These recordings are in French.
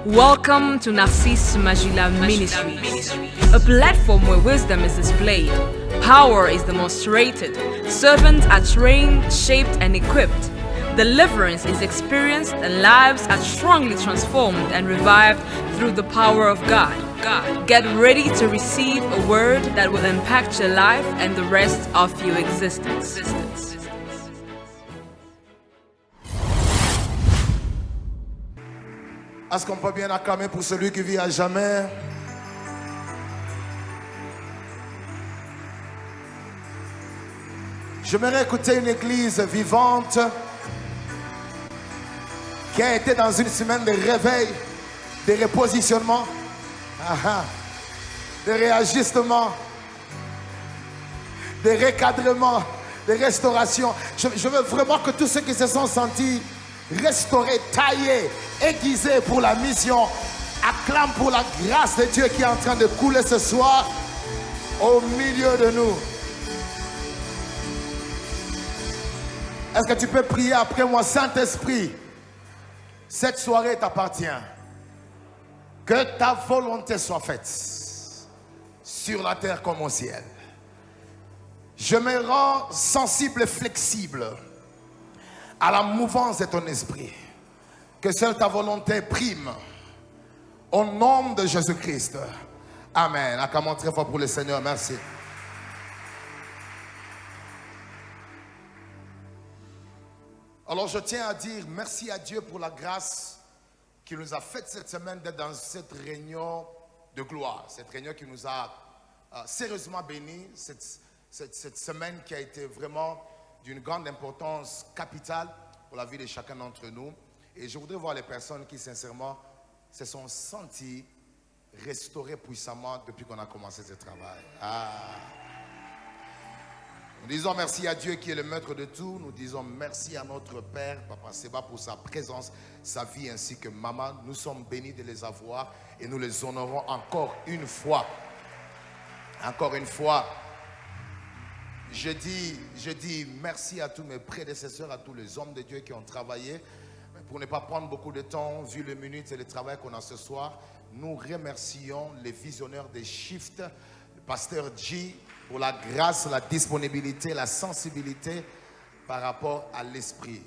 Welcome to Narcisse Majila Ministries, a platform where wisdom is displayed, power is demonstrated, servants are trained, shaped, and equipped. Deliverance is experienced, and lives are strongly transformed and revived through the power of God. Get ready to receive a word that will impact your life and the rest of your existence. Est-ce qu'on peut bien acclamer pour celui qui vit à jamais? J'aimerais écouter une église vivante qui a été dans une semaine de réveil, de repositionnement, de réajustement, de recadrement, de restauration. Je veux vraiment que tous ceux qui se sont sentis restaurés, taillés, aiguisés pour la mission, acclament pour la grâce de Dieu qui est en train de couler ce soir au milieu de nous. Est-ce que tu peux prier après moi? Saint-Esprit, cette soirée t'appartient. Que ta volonté soit faite sur la terre comme au ciel. Je me rends sensible et flexible à la mouvance de ton esprit. Que seule ta volonté prime. Au nom de Jésus-Christ. Amen. Acclamons très fort pour le Seigneur. Merci. Alors je tiens à dire merci à Dieu pour la grâce qui nous a faite cette semaine d'être dans cette réunion de gloire. Cette réunion qui nous a sérieusement bénis. Cette semaine qui a été vraiment d'une grande importance capitale pour la vie de chacun d'entre nous. Et je voudrais voir les personnes qui sincèrement se sont senties restaurées puissamment depuis qu'on a commencé ce travail. Nous disons merci à Dieu qui est le maître de tout. Nous disons merci à notre Père, Papa Seba, pour sa présence, sa vie ainsi que Maman. Nous sommes bénis de les avoir et nous les honorons encore une fois. Encore une fois. Je dis merci à tous mes prédécesseurs, à tous les hommes de Dieu qui ont travaillé. Pour ne pas prendre beaucoup de temps, vu les minutes et le travail qu'on a ce soir, nous remercions les visionnaires des Shift, le pasteur G, pour la grâce, la disponibilité, la sensibilité par rapport à l'esprit.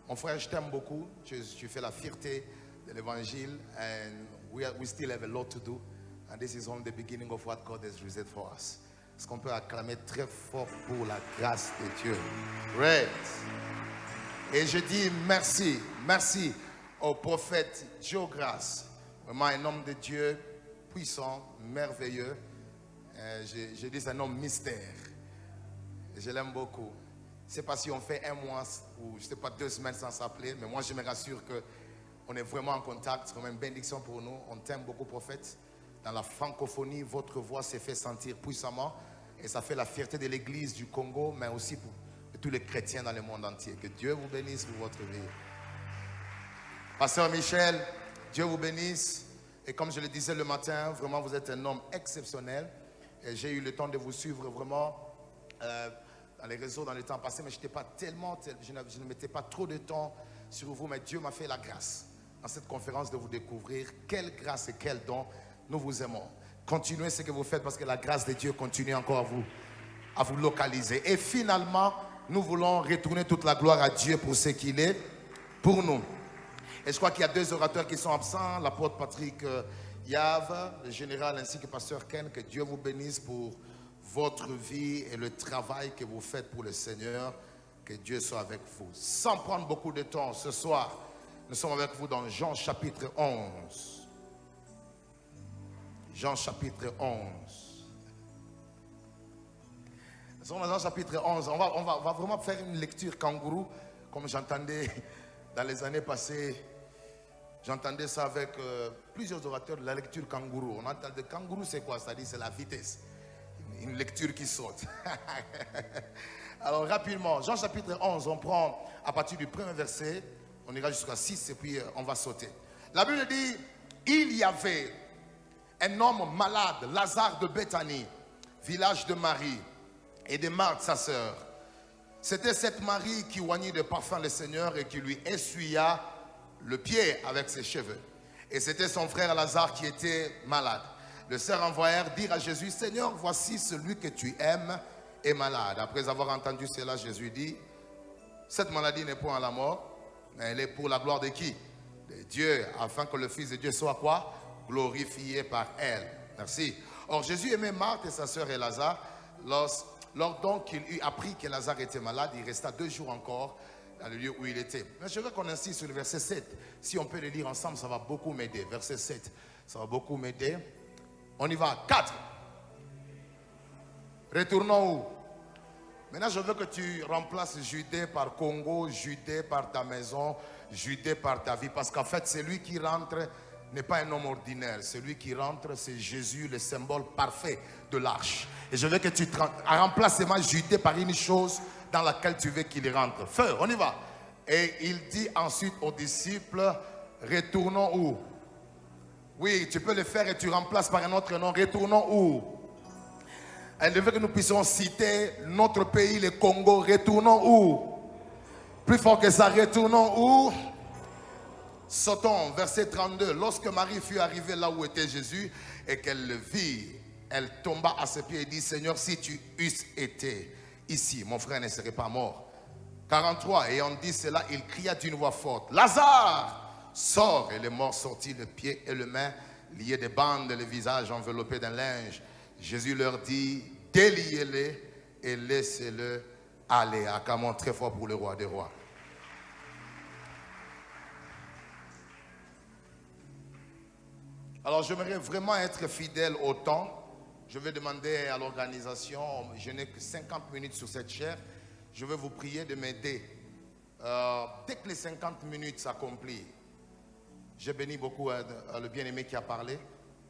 Mon frère, je t'aime beaucoup. Tu fais la fierté de l'évangile. And we still have a lot to do. And this is only the beginning of what God has reserved for us. Est-ce qu'on peut acclamer très fort pour la grâce de Dieu? Great. Et je dis merci au prophète Joe Grace. Vraiment un homme de Dieu puissant, merveilleux. Je dis un homme mystère. Je l'aime beaucoup. Je ne sais pas si on fait un mois ou je ne sais pas 2 semaines sans s'appeler, mais moi je me rassure qu'on est vraiment en contact. C'est vraiment une bénédiction pour nous. On t'aime beaucoup, prophète. Dans la francophonie, votre voix s'est fait sentir puissamment et ça fait la fierté de l'église du Congo, mais aussi pour tous les chrétiens dans le monde entier. Que Dieu vous bénisse pour votre vie. Pasteur Michel, Dieu vous bénisse. Et comme je le disais le matin, vraiment vous êtes un homme exceptionnel. Et j'ai eu le temps de vous suivre vraiment dans les réseaux dans le temps passé, mais je ne mettais pas trop de temps sur vous, mais Dieu m'a fait la grâce dans cette conférence de vous découvrir. Quelle grâce et quel don. Nous vous aimons. Continuez ce que vous faites parce que la grâce de Dieu continue encore à vous localiser. Et finalement, nous voulons retourner toute la gloire à Dieu pour ce qu'il est pour nous. Et je crois qu'il y a 2 orateurs qui sont absents. L'apôtre Patrick Yave, le général ainsi que pasteur Ken. Que Dieu vous bénisse pour votre vie et le travail que vous faites pour le Seigneur. Que Dieu soit avec vous. Sans prendre beaucoup de temps, ce soir, nous sommes avec vous dans Jean chapitre 11. Jean chapitre 11. Nous sommes dans Jean chapitre 11. On va vraiment faire une lecture kangourou, comme j'entendais dans les années passées. J'entendais ça avec plusieurs orateurs de la lecture kangourou. On entend de kangourou, c'est quoi? C'est-à-dire c'est la vitesse. Une lecture qui saute. Alors rapidement, Jean chapitre 11, on prend à partir du premier verset. On ira jusqu'à 6 et puis on va sauter. La Bible dit, il y avait un homme malade, Lazare de Béthanie, village de Marie et de Marthe, sa sœur. C'était cette Marie qui oignit de parfum le Seigneur et qui lui essuya le pied avec ses cheveux. Et c'était son frère Lazare qui était malade. Les sœurs envoyèrent dire à Jésus, Seigneur, voici celui que tu aimes est malade. Après avoir entendu cela, Jésus dit, cette maladie n'est point à la mort, mais elle est pour la gloire de qui? De Dieu, afin que le Fils de Dieu soit quoi? Glorifié par elle. Merci. Or, Jésus aimait Marthe et sa sœur et Lazare. Lors donc qu'il eut appris que Lazare était malade, il resta 2 jours encore dans le lieu où il était. Mais je veux qu'on insiste sur le verset 7. Si on peut le lire ensemble, ça va beaucoup m'aider. Verset 7, ça va beaucoup m'aider. On y va. 4. Retournons où? Maintenant, je veux que tu remplaces Judée par Congo, Judée par ta maison, Judée par ta vie. Parce qu'en fait, celui qui rentre n'est pas un homme ordinaire. Celui qui rentre, c'est Jésus, le symbole parfait de l'arche. Et je veux que tu remplaces seulement Judée par une chose dans laquelle tu veux qu'il rentre. Feu, on y va. Et il dit ensuite aux disciples, retournons où? Oui, tu peux le faire et tu remplaces par un autre nom. Retournons où? Elle veut que nous puissions citer notre pays, le Congo. Retournons où? Plus fort que ça, retournons où? Sautons, verset 32. Lorsque Marie fut arrivée là où était Jésus et qu'elle le vit, elle tomba à ses pieds et dit, Seigneur, si tu eusses été ici, mon frère ne serait pas mort. 43. Et on dit cela, il cria d'une voix forte, Lazare, sors. Et le mort sortit, le pied et le main liés de bandes, le visage enveloppé d'un linge. Jésus leur dit, déliez-les et laissez-le aller. Acclamons très fort pour le roi des rois. Alors j'aimerais vraiment être fidèle au temps. Je vais demander à l'organisation, je n'ai que 50 minutes sur cette chaire. Je vais vous prier de m'aider. Dès que les 50 minutes s'accomplissent, j'ai béni beaucoup le bien-aimé qui a parlé.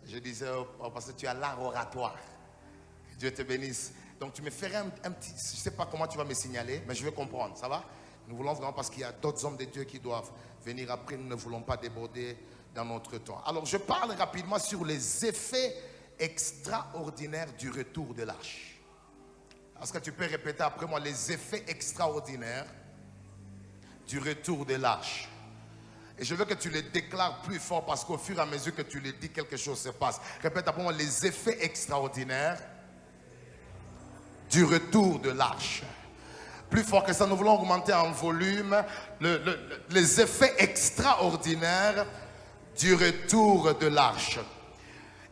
Je disais, parce que tu as l'art oratoire. Que Dieu te bénisse. Donc tu me ferais un petit, je ne sais pas comment tu vas me signaler, mais je vais comprendre, ça va? Nous voulons vraiment, parce qu'il y a d'autres hommes de Dieu qui doivent venir après, nous ne voulons pas déborder dans notre temps. Alors je parle rapidement sur les effets extraordinaires du retour de l'arche. Est-ce que tu peux répéter après moi les effets extraordinaires du retour de l'arche? Et je veux que tu les déclares plus fort parce qu'au fur et à mesure que tu les dis, quelque chose se passe. Répète après moi les effets extraordinaires du retour de l'arche. Plus fort que ça, nous voulons augmenter en volume les effets extraordinaires du retour de l'arche.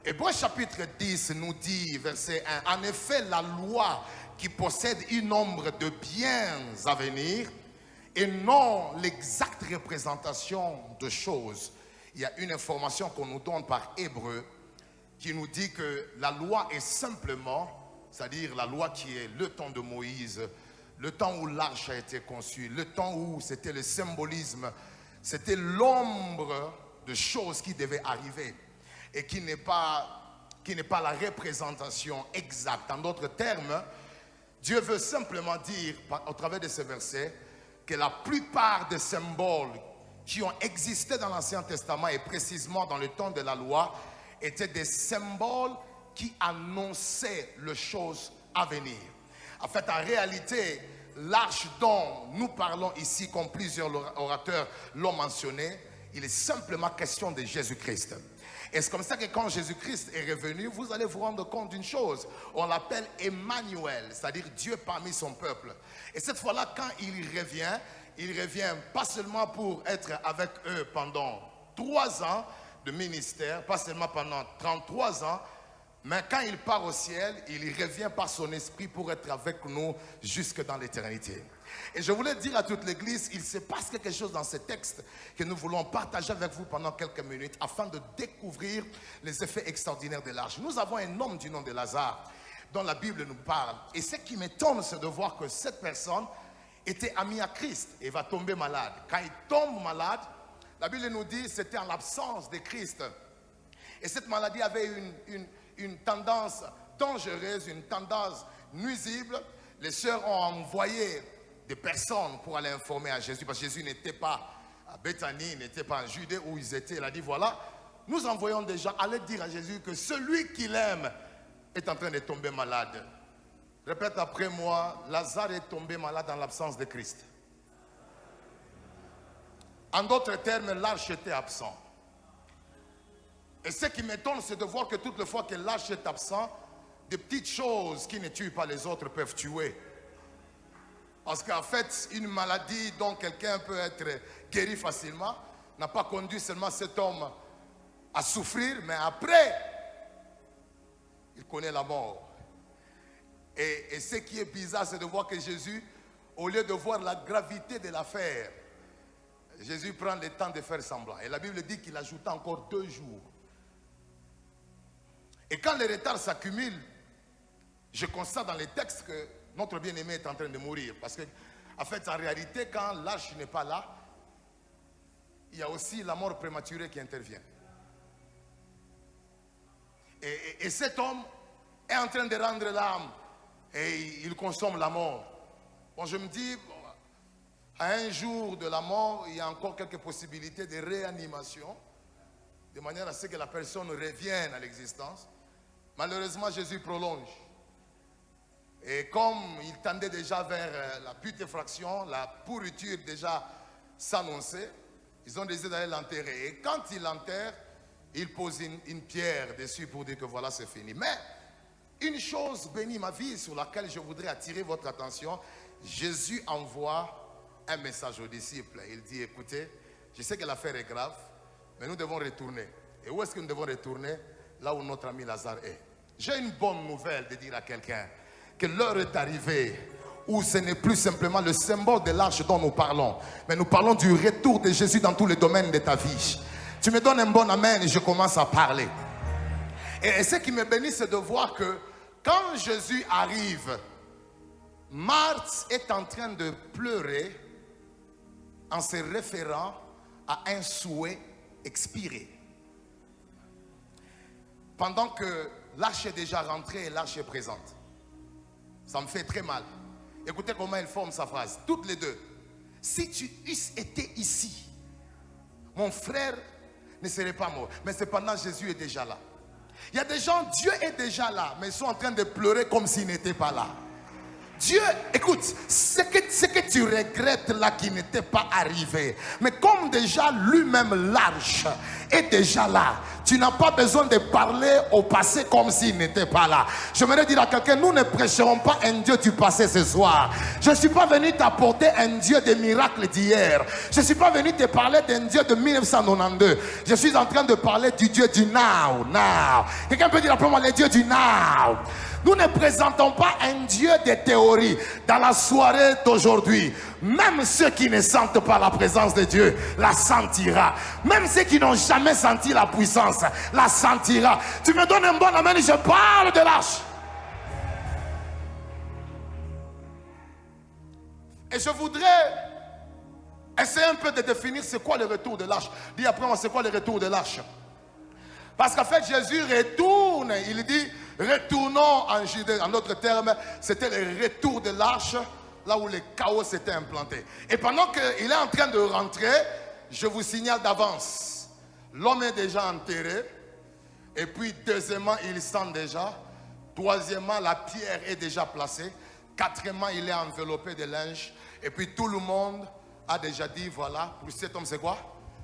Hébreux chapitre 10 nous dit, verset 1, en effet, la loi qui possède un nombre de biens à venir et non l'exacte représentation de choses. Il y a une information qu'on nous donne par Hébreu qui nous dit que la loi est simplement, c'est-à-dire la loi qui est le temps de Moïse, le temps où l'arche a été conçue, le temps où c'était le symbolisme, c'était l'ombre de choses qui devaient arriver et qui n'est pas la représentation exacte. En d'autres termes, Dieu veut simplement dire, au travers de ce verset, que la plupart des symboles qui ont existé dans l'Ancien Testament et précisément dans le temps de la loi étaient des symboles qui annonçaient les choses à venir. En fait, en réalité, l'arche dont nous parlons ici, comme plusieurs orateurs l'ont mentionné, il est simplement question de Jésus-Christ. Et c'est comme ça que quand Jésus-Christ est revenu, vous allez vous rendre compte d'une chose. On l'appelle Emmanuel, c'est-à-dire Dieu parmi son peuple. Et cette fois-là, quand il revient pas seulement pour être avec eux pendant 3 ans de ministère, pas seulement pendant 33 ans, mais quand il part au ciel, il revient par son esprit pour être avec nous jusque dans l'éternité. Et je voulais dire à toute l'église, il se passe quelque chose dans ce texte que nous voulons partager avec vous pendant quelques minutes afin de découvrir les effets extraordinaires de l'arche. Nous avons un homme du nom de Lazare dont la Bible nous parle. Et ce qui m'étonne, c'est de voir que cette personne était amie à Christ et va tomber malade. Quand il tombe malade, la Bible nous dit que c'était en l'absence de Christ. Et cette maladie avait une tendance dangereuse, une tendance nuisible. Les sœurs ont envoyé des personnes pour aller informer à Jésus, parce que Jésus n'était pas à Béthanie, n'était pas en Judée où ils étaient. Il a dit, voilà, nous envoyons des gens aller dire à Jésus que celui qu'il aime est en train de tomber malade. Répète après moi, Lazare est tombé malade en l'absence de Christ. En d'autres termes, l'arche était absent. Et ce qui m'étonne, c'est de voir que toutes les fois que l'âge est absent, des petites choses qui ne tuent pas les autres peuvent tuer. Parce qu'en fait, une maladie dont quelqu'un peut être guéri facilement n'a pas conduit seulement cet homme à souffrir, mais après, il connaît la mort. Et ce qui est bizarre, c'est de voir que Jésus, au lieu de voir la gravité de l'affaire, Jésus prend le temps de faire semblant. Et la Bible dit qu'il ajouta encore 2 jours. Et quand les retards s'accumulent, je constate dans les textes que notre bien-aimé est en train de mourir. Parce que, en fait, en réalité, quand l'âge n'est pas là, il y a aussi la mort prématurée qui intervient. Et cet homme est en train de rendre l'âme et il consomme la mort. Bon, je me dis, à un jour de la mort, il y a encore quelques possibilités de réanimation, de manière à ce que la personne revienne à l'existence. Malheureusement, Jésus prolonge. Et comme il tendait déjà vers la putréfaction, la pourriture déjà s'annonçait, ils ont décidé d'aller l'enterrer. Et quand ils l'enterrent, ils posent une pierre dessus pour dire que voilà, c'est fini. Mais une chose bénit ma vie sur laquelle je voudrais attirer votre attention. Jésus envoie un message aux disciples. Il dit, écoutez, je sais que l'affaire est grave, mais nous devons retourner. Et où est-ce que nous devons retourner? Là où notre ami Lazare est. J'ai une bonne nouvelle de dire à quelqu'un que l'heure est arrivée où ce n'est plus simplement le symbole de l'arche dont nous parlons, mais nous parlons du retour de Jésus dans tous les domaines de ta vie. Tu me donnes un bon amen et je commence à parler. Et ce qui me bénit, c'est de voir que quand Jésus arrive, Marthe est en train de pleurer en se référant à un souhait expiré. Pendant que l'arche est déjà rentrée et l'arche est présente. Ça me fait très mal. Écoutez comment elle forme sa phrase. Toutes les deux. Si tu eusses été ici, mon frère ne serait pas mort. Mais cependant, Jésus est déjà là. Il y a des gens, Dieu est déjà là, mais ils sont en train de pleurer comme s'il n'était pas là. Dieu, écoute, ce que tu regrettes là qui n'était pas arrivé, mais comme déjà lui-même l'arche est déjà là, tu n'as pas besoin de parler au passé comme s'il n'était pas là. J'aimerais dire à quelqu'un, nous ne prêcherons pas un Dieu du passé ce soir. Je ne suis pas venu t'apporter un Dieu des miracles d'hier. Je ne suis pas venu te parler d'un Dieu de 1992. Je suis en train de parler du Dieu du now. Quelqu'un peut dire après moi, le Dieu du now. Nous ne présentons pas un Dieu de théorie. Dans la soirée d'aujourd'hui, même ceux qui ne sentent pas la présence de Dieu la sentira. Même ceux qui n'ont jamais senti la puissance la sentira. Tu me donnes un bon amen et je parle de l'arche. Et je voudrais essayer un peu de définir c'est quoi le retour de l'arche. Dis après moi, c'est quoi le retour de l'arche? Parce qu'en fait, Jésus retourne. Il dit, retournons en Judée. En d'autres termes, c'était le retour de l'arche, là où le chaos s'était implanté. Et pendant qu'il est en train de rentrer, je vous signale d'avance, l'homme est déjà enterré. Et puis, deuxièmement, il sent déjà. Troisièmement, la pierre est déjà placée. Quatrièmement, il est enveloppé de linge. Et puis, tout le monde a déjà dit, voilà, pour cet homme, c'est quoi?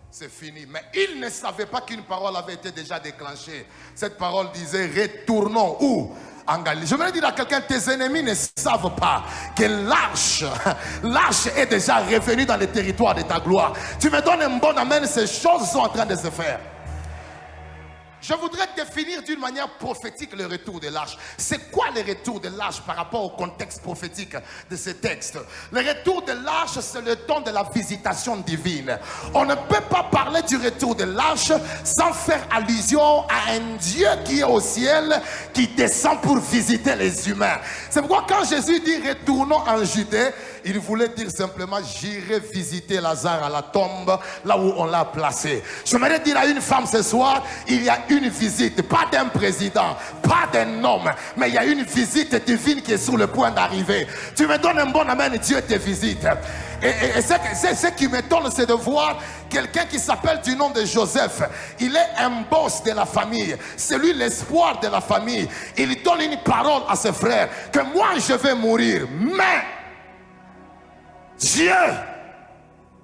C'est fini. Mais il ne savait pas qu'une parole avait été déjà déclenchée. Cette parole disait, retournons où? En Galilée. Je voudrais dire à quelqu'un, tes ennemis ne savent pas que l'arche est déjà revenue dans les territoires de ta gloire. Tu me donnes un bon amen, ces choses sont en train de se faire. Je voudrais définir d'une manière prophétique le retour de l'arche. C'est quoi le retour de l'arche par rapport au contexte prophétique de ce texte? Le retour de l'arche, c'est le temps de la visitation divine. On ne peut pas parler du retour de l'arche sans faire allusion à un Dieu qui est au ciel, qui descend pour visiter les humains. C'est pourquoi quand Jésus dit retournons en Judée, il voulait dire simplement j'irai visiter Lazare à la tombe, là où on l'a placé. J'aimerais dire à une femme ce soir, il y a une visite, pas d'un président, pas d'un homme, mais il y a une visite divine qui est sur le point d'arriver. Tu me donnes un bon amen, Dieu te visite. Et ce qui m'étonne, c'est de voir quelqu'un qui s'appelle du nom de Joseph. Il est un boss de la famille. C'est lui l'espoir de la famille. Il donne une parole à ses frères que moi je vais mourir, mais Dieu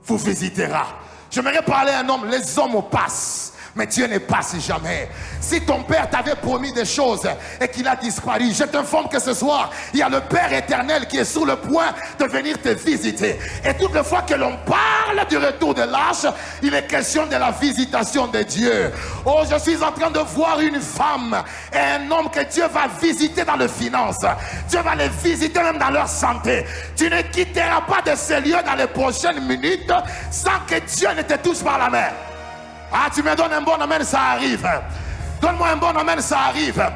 vous visitera. J'aimerais parler à un homme. Les hommes passent, Mais Dieu ne passe jamais. Si ton père t'avait promis des choses et qu'il a disparu, je t'informe que ce soir, il y a le Père éternel qui est sur le point de venir te visiter. Et toutes les fois que l'on parle du retour de l'âge, il est question de la visitation de Dieu. Oh, je suis en train de voir une femme et un homme que Dieu va visiter dans les finances. Dieu va les visiter même dans leur santé. Tu ne quitteras pas de ces lieux dans les prochaines minutes sans que Dieu ne te touche par la main. Ah, tu me donnes un bon amen, ça arrive. Donne-moi un bon amen, ça arrive.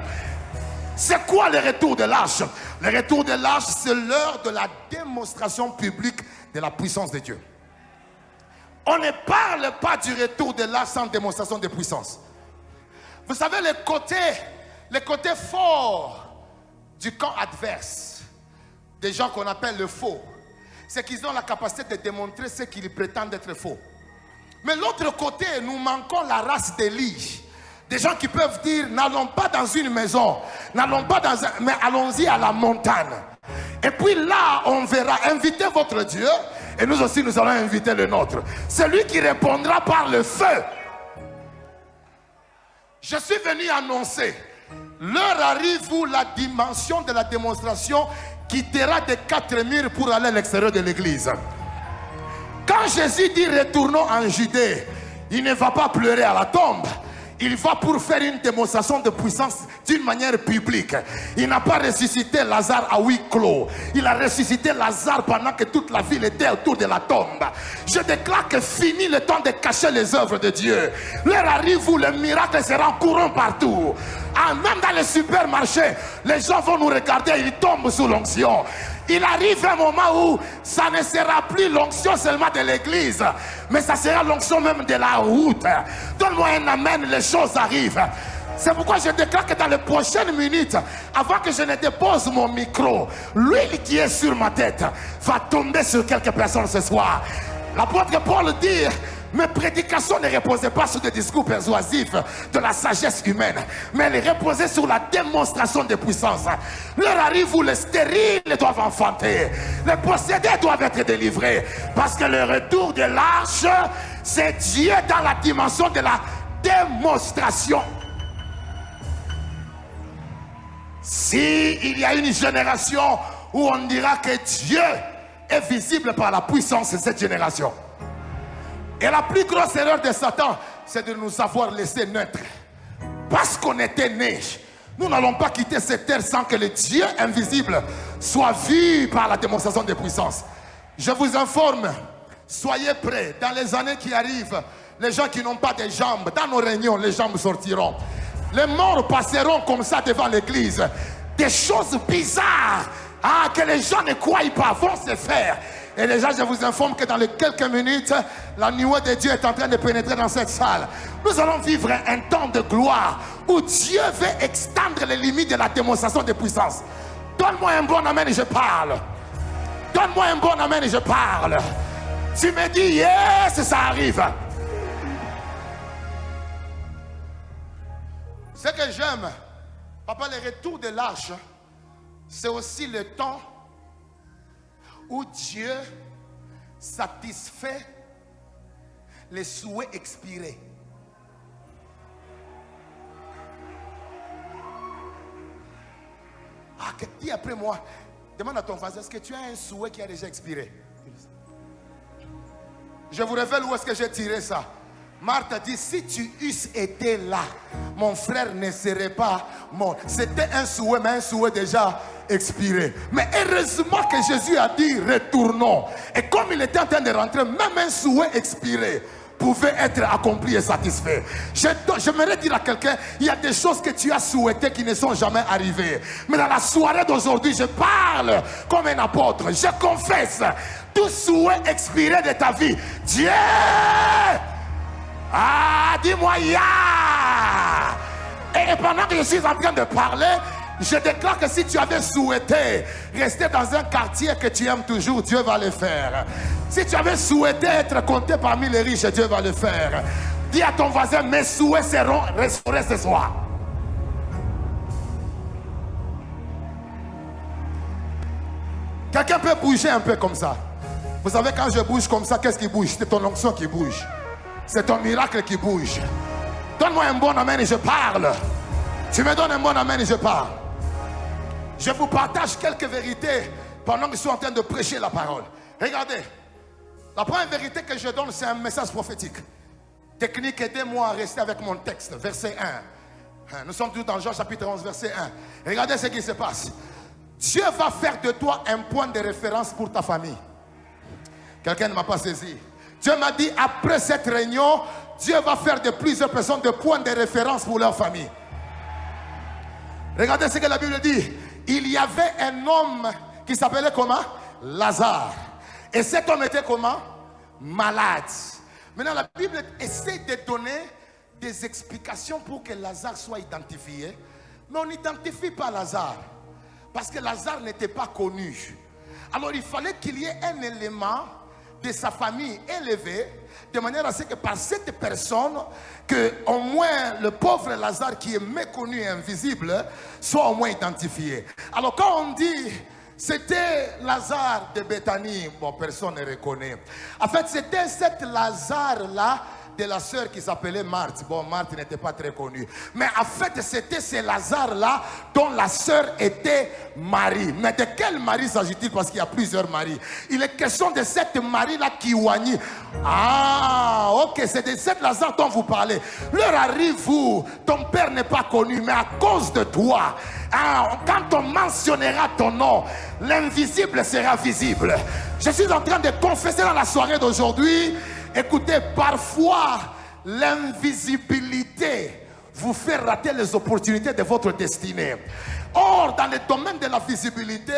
C'est quoi le retour de l'âge? Le retour de l'âge, c'est l'heure de la démonstration publique de la puissance de Dieu. On ne parle pas du retour de l'âge sans démonstration de puissance. Vous savez, les côtés forts du camp adverse, des gens qu'on appelle le faux, c'est qu'ils ont la capacité de démontrer ce qu'ils prétendent être faux. Mais l'autre côté, nous manquons la race d'Élie. Des gens qui peuvent dire, n'allons pas dans une maison, n'allons pas dans un... mais allons-y à la montagne. Et puis là, on verra, invitez votre Dieu, et nous aussi, nous allons inviter le nôtre. Celui qui répondra par le feu. Je suis venu annoncer, l'heure arrive où la dimension de la démonstration quittera des 4 murs pour aller à l'extérieur de l'église. Quand Jésus dit retournons en Judée, il ne va pas pleurer à la tombe. Il va pour faire une démonstration de puissance d'une manière publique. Il n'a pas ressuscité Lazare à huis clos. Il a ressuscité Lazare pendant que toute la ville était autour de la tombe. Je déclare que fini le temps de cacher les œuvres de Dieu. L'heure arrive où le miracle sera courant partout. Ah, même dans les supermarchés, les gens vont nous regarder, ils tombent sous l'onction. Il arrive un moment où ça ne sera plus l'onction seulement de l'église, mais ça sera l'onction même de la route. Donne-moi un amen, les choses arrivent. C'est pourquoi je déclare que dans les prochaines minutes, avant que je ne dépose mon micro, l'huile qui est sur ma tête va tomber sur quelques personnes ce soir. L'apôtre Paul dit: mes prédications ne reposaient pas sur des discours persuasifs de la sagesse humaine, mais elles reposaient sur la démonstration de puissance. L'heure arrive où les stériles doivent enfanter, les possédés doivent être délivrés, parce que le retour de l'arche, c'est Dieu dans la dimension de la démonstration. Si il y a une génération où on dira que Dieu est visible par la puissance de cette génération. Et la plus grosse erreur de Satan, c'est de nous avoir laissé naître. Parce qu'on était nés, nous n'allons pas quitter cette terre sans que le Dieu invisible soit vu par la démonstration de puissance. Je vous informe, soyez prêts. Dans les années qui arrivent, les gens qui n'ont pas de jambes, dans nos réunions, les jambes sortiront. Les morts passeront comme ça devant l'église. Des choses bizarres que les gens ne croient pas vont se faire. Et déjà, je vous informe que dans les quelques minutes, la nuée de Dieu est en train de pénétrer dans cette salle. Nous allons vivre un temps de gloire où Dieu veut extendre les limites de la démonstration de puissance. Donne-moi un bon amen et je parle. Donne-moi un bon amen et je parle. Tu me dis, yes, ça arrive. Ce que j'aime, papa, le retour de l'âge, c'est aussi le temps où Dieu satisfait les souhaits expirés. Ah, dis après moi, demande à ton voisin, est-ce que tu as un souhait qui a déjà expiré? Je vous révèle où est-ce que j'ai tiré ça. Marthe a dit, si tu eusses été là, mon frère ne serait pas mort. C'était un souhait, mais un souhait déjà expiré. Mais heureusement que Jésus a dit, retournons. Et comme il était en train de rentrer, même un souhait expiré pouvait être accompli et satisfait. J'aimerais dire à quelqu'un, il y a des choses que tu as souhaitées qui ne sont jamais arrivées. Mais dans la soirée d'aujourd'hui, je parle comme un apôtre. Je confesse tout souhait expiré de ta vie. Dieu! Ah, dis-moi ya! Et pendant que je suis en train de parler, je déclare que si tu avais souhaité rester dans un quartier que tu aimes toujours, Dieu va le faire. Si tu avais souhaité être compté parmi les riches, Dieu va le faire. Dis à ton voisin, mes souhaits seront restaurés ce soir. Quelqu'un peut bouger un peu comme ça. Vous savez, quand je bouge comme ça, qu'est-ce qui bouge? C'est ton onction qui bouge. C'est ton miracle qui bouge. Donne-moi un bon amen et je parle. Tu me donnes un bon amen et je parle. Je vous partage quelques vérités pendant que je suis en train de prêcher la parole. Regardez. La première vérité que je donne, c'est un message prophétique. Technique, aidez-moi à rester avec mon texte. Verset 1. Nous sommes tous dans Jean chapitre 11, verset 1. Regardez ce qui se passe. Dieu va faire de toi un point de référence pour ta famille. Quelqu'un ne m'a pas saisi. Dieu m'a dit, après cette réunion, Dieu va faire de plusieurs personnes de points de référence pour leur famille. Regardez ce que la Bible dit. Il y avait un homme qui s'appelait comment? Lazare. Et cet homme était comment? Malade. Maintenant, la Bible essaie de donner des explications pour que Lazare soit identifié. Mais on n'identifie pas Lazare. Parce que Lazare n'était pas connu. Alors, il fallait qu'il y ait un élément de sa famille élevé, de manière à ce que par cette personne, que au moins le pauvre Lazare qui est méconnu et invisible, soit au moins identifié. Alors, quand on dit... C'était Lazare de Béthanie. Bon, personne ne reconnaît. En fait, c'était cet Lazare-là de la sœur qui s'appelait Marthe. Bon, Marthe n'était pas très connue. Mais en fait, c'était ce Lazare-là dont la sœur était Marie. Mais de quel mari s'agit-il? Parce qu'il y a plusieurs maris. Il est question de cette Marie-là qui oignit. Ah, ok, c'est de cette Lazare dont vous parlez. L'heure arrive où ton père n'est pas connu, mais à cause de toi, quand on mentionnera ton nom, l'invisible sera visible. Je suis en train de confesser dans la soirée d'aujourd'hui. Écoutez, parfois l'invisibilité vous fait rater les opportunités de votre destinée. Or, dans le domaine de la visibilité,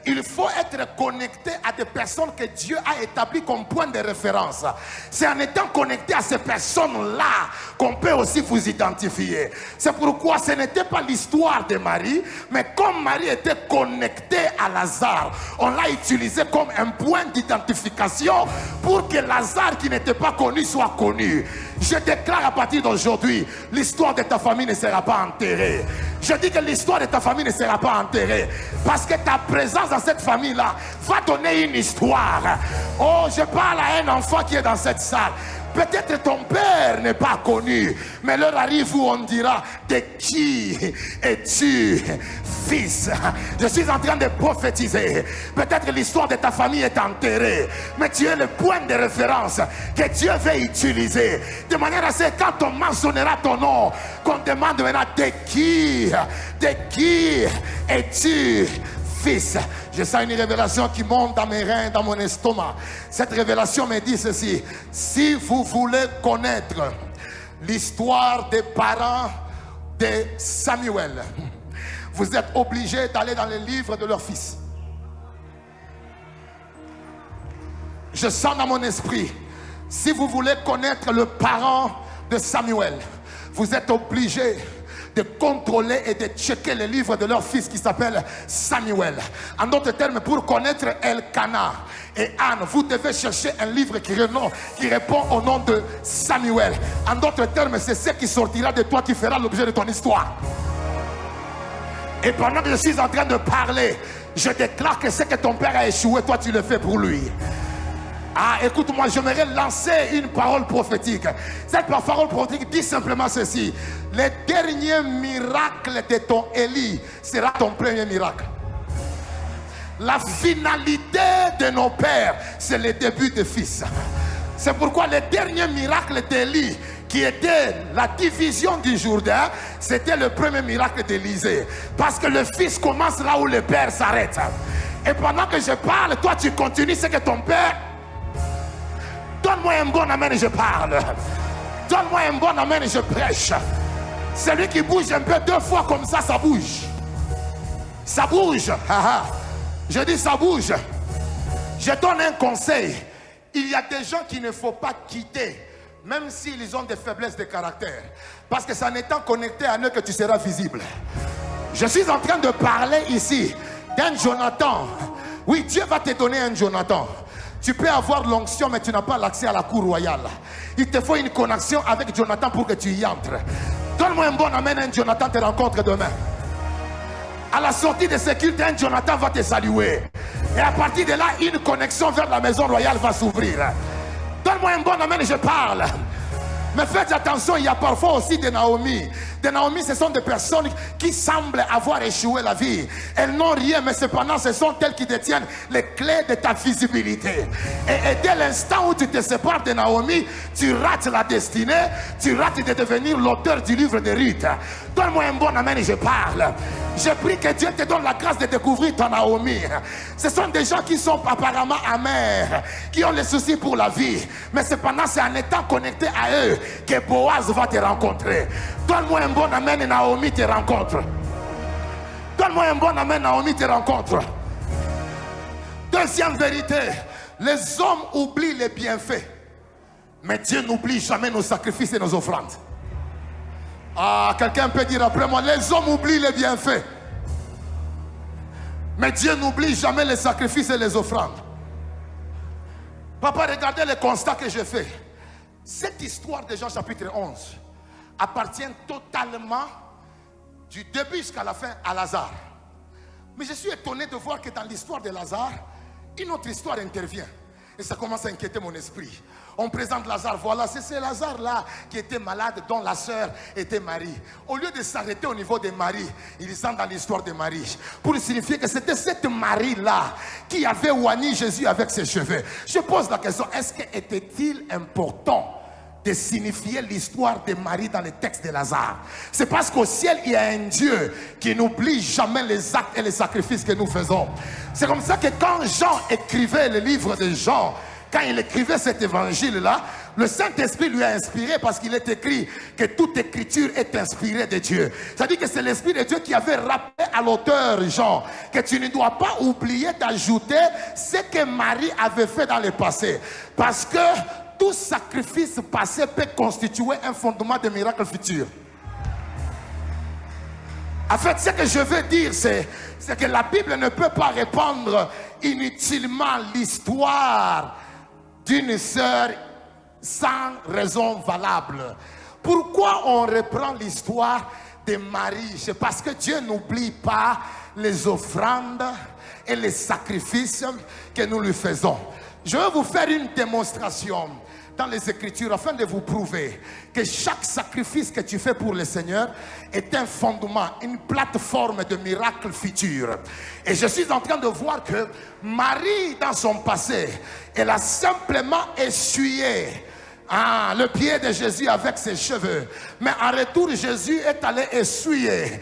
il faut être connecté à des personnes que Dieu a établies comme point de référence. C'est en étant connecté à ces personnes-là qu'on peut aussi vous identifier. C'est pourquoi ce n'était pas l'histoire de Marie, mais comme Marie était connectée à Lazare, on l'a utilisé comme un point d'identification pour que Lazare qui n'était pas connu soit connu. Je déclare à partir d'aujourd'hui, l'histoire de ta famille ne sera pas enterrée. Je dis que l'histoire de ta famille ne sera pas enterrée. Parce que ta présence dans cette famille-là va donner une histoire. Oh, je parle à un enfant qui est dans cette salle. Peut-être ton père n'est pas connu, mais l'heure arrive où on dira, de qui es-tu fils? Je suis en train de prophétiser. Peut-être l'histoire de ta famille est enterrée, mais tu es le point de référence que Dieu veut utiliser. De manière à ce que quand on mentionnera ton nom, qu'on demande maintenant, de qui es-tu fils? Je sens une révélation qui monte dans mes reins, dans mon estomac. Cette révélation me dit ceci: si vous voulez connaître l'histoire des parents de Samuel, vous êtes obligé d'aller dans les livres de leur fils. Je sens dans mon esprit, si vous voulez connaître le parent de Samuel, vous êtes obligé de contrôler et de checker les livres de leur fils qui s'appelle Samuel. En d'autres termes, pour connaître Elkanah et Anne, vous devez chercher un livre qui répond au nom de Samuel. En d'autres termes, c'est ce qui sortira de toi qui fera l'objet de ton histoire. Et pendant que je suis en train de parler, je déclare que ce que ton père a échoué, toi tu le fais pour lui. Ah, écoute-moi, j'aimerais lancer une parole prophétique. Cette parole prophétique dit simplement ceci: le dernier miracle de ton Élie sera ton premier miracle. La finalité de nos pères, c'est le début de fils. C'est pourquoi le dernier miracle d'Élie, qui était la division du Jourdain, c'était le premier miracle d'Élisée. Parce que le fils commence là où le père s'arrête. Et pendant que je parle, toi tu continues ce que ton père... Donne-moi un bon amen et je parle. Donne-moi un bon amen et je prêche. Celui qui bouge un peu 2 fois comme ça, ça bouge. Ça bouge. Je dis ça bouge. Je donne un conseil. Il y a des gens qu'il ne faut pas quitter, même s'ils ont des faiblesses de caractère. Parce que c'est en étant connecté à eux que tu seras visible. Je suis en train de parler ici d'un Jonathan. Oui, Dieu va te donner un Jonathan. Tu peux avoir l'onction, mais tu n'as pas l'accès à la cour royale. Il te faut une connexion avec Jonathan pour que tu y entres. Donne-moi un bon amen, un Jonathan te rencontre demain. À la sortie de ce culte, un Jonathan va te saluer. Et à partir de là, une connexion vers la maison royale va s'ouvrir. Donne-moi un bon amen et je parle. Mais faites attention, il y a parfois aussi des Naomi. Des Naomi, ce sont des personnes qui semblent avoir échoué la vie. Elles n'ont rien, mais cependant, ce sont elles qui détiennent les clés de ta visibilité. Et dès l'instant où tu te sépares de Naomi, tu rates la destinée, tu rates de devenir l'auteur du livre de Ruth. Donne-moi un bon amen et je parle. Je prie que Dieu te donne la grâce de découvrir ton Naomi. Ce sont des gens qui sont apparemment amers, qui ont les soucis pour la vie. Mais cependant, c'est en étant connecté à eux que Boaz va te rencontrer. Donne-moi un bon amen et Naomi te rencontre. Donne-moi un bon amen, Naomi te rencontre. Deuxième vérité, les hommes oublient les bienfaits, mais Dieu n'oublie jamais nos sacrifices et nos offrandes. Ah, quelqu'un peut dire après moi, les hommes oublient les bienfaits, mais Dieu n'oublie jamais les sacrifices et les offrandes. Papa, regardez le constat que j'ai fait. Cette histoire de Jean chapitre 11 appartient totalement du début jusqu'à la fin à Lazare. Mais je suis étonné de voir que dans l'histoire de Lazare, une autre histoire intervient. Et ça commence à inquiéter mon esprit. On présente Lazare, voilà, c'est Lazare là qui était malade, dont la sœur était Marie. Au lieu de s'arrêter au niveau de Marie, ils sont dans l'histoire de Marie, pour signifier que c'était cette Marie là qui avait oigné Jésus avec ses cheveux. Je pose la question, est-ce que était-il important de signifier l'histoire de Marie dans le texte de Lazare? C'est parce qu'au ciel il y a un Dieu qui n'oublie jamais les actes et les sacrifices que nous faisons. C'est comme ça que quand Jean écrivait le livre de Jean, quand il écrivait cet évangile-là, le Saint-Esprit lui a inspiré, parce qu'il est écrit que toute écriture est inspirée de Dieu. C'est-à-dire que c'est l'Esprit de Dieu qui avait rappelé à l'auteur Jean que tu ne dois pas oublier d'ajouter ce que Marie avait fait dans le passé, parce que tout sacrifice passé peut constituer un fondement de miracle futur. En fait, ce que je veux dire, c'est que la Bible ne peut pas répandre inutilement l'histoire d'une sœur sans raison valable. Pourquoi on reprend l'histoire de Marie? C'est parce que Dieu n'oublie pas les offrandes et les sacrifices que nous lui faisons. Je vais vous faire une démonstration dans les Écritures afin de vous prouver que chaque sacrifice que tu fais pour le Seigneur est un fondement, une plateforme de miracle futur. Et je suis en train de voir que Marie, dans son passé, elle a simplement essuyé le pied de Jésus avec ses cheveux. Mais en retour, Jésus est allé essuyer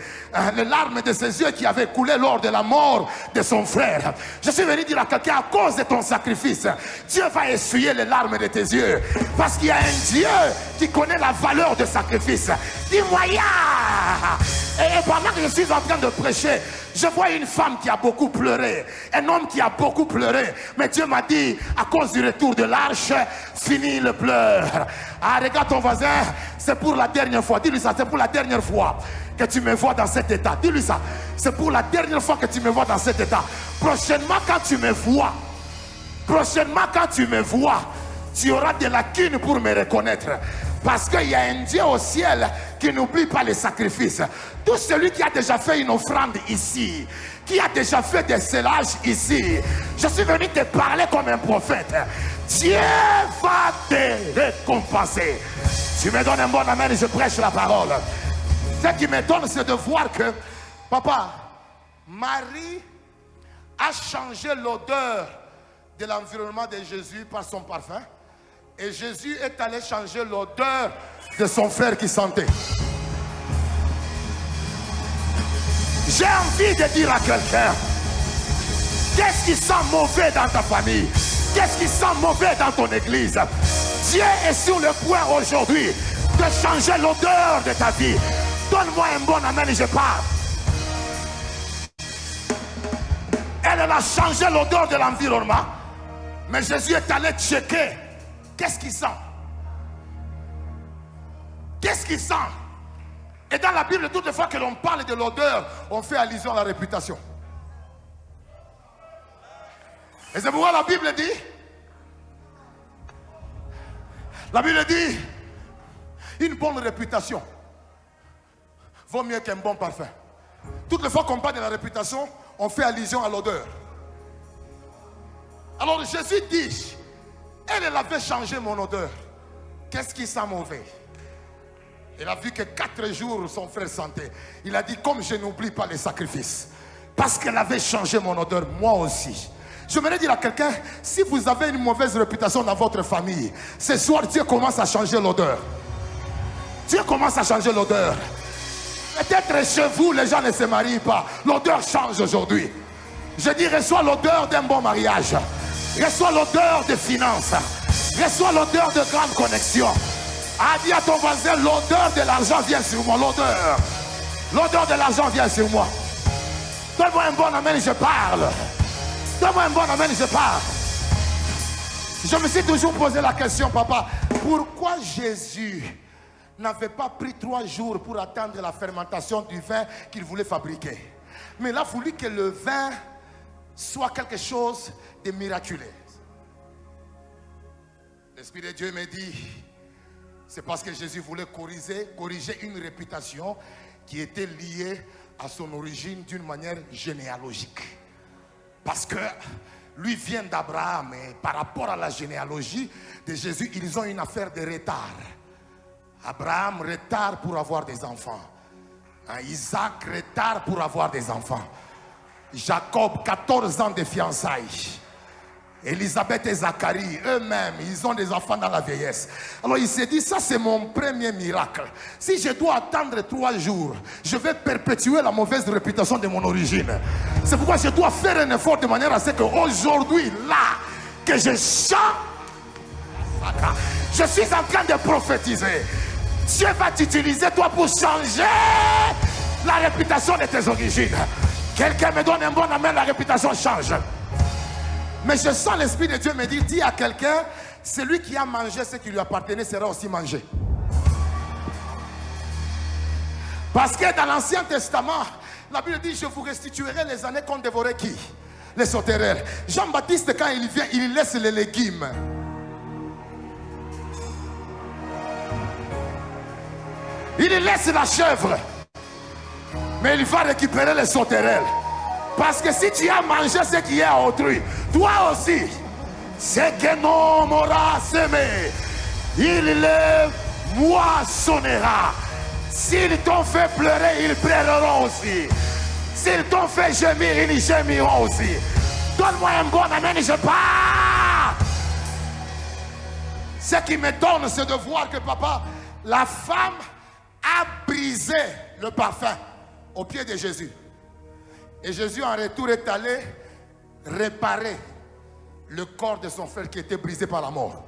les larmes de ses yeux qui avaient coulé lors de la mort de son frère. Je suis venu dire à quelqu'un, à cause de ton sacrifice, Dieu va essuyer les larmes de tes yeux. Parce qu'il y a un Dieu qui connaît la valeur du sacrifice. Dis-moi, et pendant que je suis en train de prêcher, je vois une femme qui a beaucoup pleuré, un homme qui a beaucoup pleuré. Mais Dieu m'a dit, à cause du retour de l'arche, finis le pleur. Ah, regarde ton voisin, c'est pour la dernière fois. Dis-lui ça, c'est pour la dernière fois que tu me vois dans cet état. Dis-lui ça, c'est pour la dernière fois que tu me vois dans cet état. Prochainement quand tu me vois, tu auras des lacunes pour me reconnaître. Parce qu'il y a un Dieu au ciel qui n'oublie pas les sacrifices. Tout celui qui a déjà fait une offrande ici, qui a déjà fait des célages ici, je suis venu te parler comme un prophète. Dieu va te récompenser. Tu me donnes un bon amen et je prêche la parole. Ce qui m'étonne, c'est de voir que, papa, Marie a changé l'odeur de l'environnement de Jésus par son parfum. Et Jésus est allé changer l'odeur de son frère qui sentait. J'ai envie de dire à quelqu'un, qu'est-ce qui sent mauvais dans ta famille? Qu'est-ce qui sent mauvais dans ton église? Dieu est sur le point aujourd'hui de changer l'odeur de ta vie. Donne-moi un bon amen et je pars. Elle a changé l'odeur de l'environnement. Mais Jésus est allé checker. Qu'est-ce qu'il sent? Qu'est-ce qu'il sent? Et dans la Bible, toutes les fois que l'on parle de l'odeur, on fait allusion à la réputation. Et c'est pourquoi la Bible dit, une bonne réputation vaut mieux qu'un bon parfum. Toutes les fois qu'on parle de la réputation, on fait allusion à l'odeur. Alors Jésus dit, elle avait changé mon odeur. qu'est-ce qui sent mauvais? Il a vu que 4 jours son frère sentait. Il a dit, comme je n'oublie pas les sacrifices, parce qu'elle avait changé mon odeur, moi aussi. Je voudrais dire à quelqu'un, si vous avez une mauvaise réputation dans votre famille, ce soir Dieu commence à changer l'odeur. Dieu commence à changer l'odeur. Peut-être chez vous, les gens ne se marient pas. L'odeur change aujourd'hui. Je dis, reçois l'odeur d'un bon mariage. Reçois l'odeur de finances. Reçois l'odeur de grande connexion. Dis à ton voisin, l'odeur de l'argent vient sur moi. L'odeur. L'odeur de l'argent vient sur moi. Donne-moi un bon amen, je parle. Donne-moi un bon amen, je parle. Je me suis toujours posé la question, papa. Pourquoi Jésus n'avait pas pris 3 jours pour attendre la fermentation du vin qu'il voulait fabriquer? Mais il a voulu que le vin soit quelque chose de miraculeux. L'Esprit de Dieu me dit, c'est parce que Jésus voulait corriger une réputation qui était liée à son origine d'une manière généalogique. Parce que lui vient d'Abraham et par rapport à la généalogie de Jésus, ils ont une affaire de retard. Abraham, retard pour avoir des enfants. Isaac, retard pour avoir des enfants. Jacob, 14 ans de fiançailles. Élisabeth et Zacharie, eux-mêmes, ils ont des enfants dans la vieillesse. Alors il s'est dit, ça c'est mon premier miracle. Si je dois attendre 3 jours, je vais perpétuer la mauvaise réputation de mon origine. C'est pourquoi je dois faire un effort de manière à ce qu'aujourd'hui, là, que je chante, je suis en train de prophétiser. Dieu va t'utiliser toi pour changer la réputation de tes origines. Quelqu'un me donne un bon amen, la réputation change. Mais je sens l'Esprit de Dieu me dire, dis à quelqu'un, celui qui a mangé ce qui lui appartenait sera aussi mangé. Parce que dans l'Ancien Testament, la Bible dit, je vous restituerai les années qu'ont dévoré qui? Les sauterelles. Jean-Baptiste, quand il vient, il laisse les légumes. Il laisse la chèvre. Mais il va récupérer les sauterelles. Parce que si tu as mangé ce qui est à autrui, toi aussi, ce que l'homme aura semé, il le moissonnera. S'ils t'ont fait pleurer, ils pleureront aussi. S'ils t'ont fait gémir, ils gémiront aussi. Donne-moi un bon amen et je pars. Ce qui m'étonne, c'est de voir que papa, la femme a brisé le parfum au pied de Jésus. Et Jésus en retour est allé réparer le corps de son frère qui était brisé par la mort.